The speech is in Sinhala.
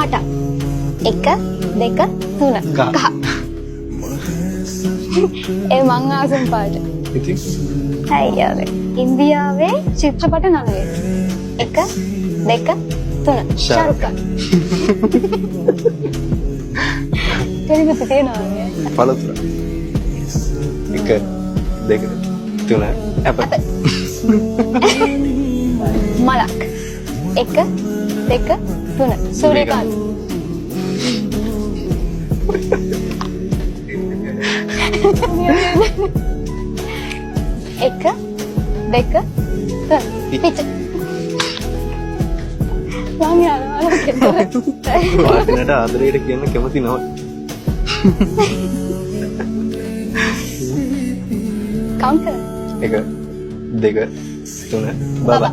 පාටක්. 1 2 3 කහ. ඒ මං ආසම් පාට. ඉතින් අයියෝ. ඉන්දියාවේ චිත්‍රපට නළුවෙක්. 1 2 3 ශාරුඛ් ඛාන්. කෙනෙකුට තියෙනවා නේ. පළතුර. 1 2 3 ඇපල්. මලක්. 1 2 3 සූර්යකාන්ත. එක දෙක තුන පිට. මම යනවා. පාටිනට ආදරයට කියන්න කැමති නම. කවුන්ට් කරන්න. 1 2 3 බබා.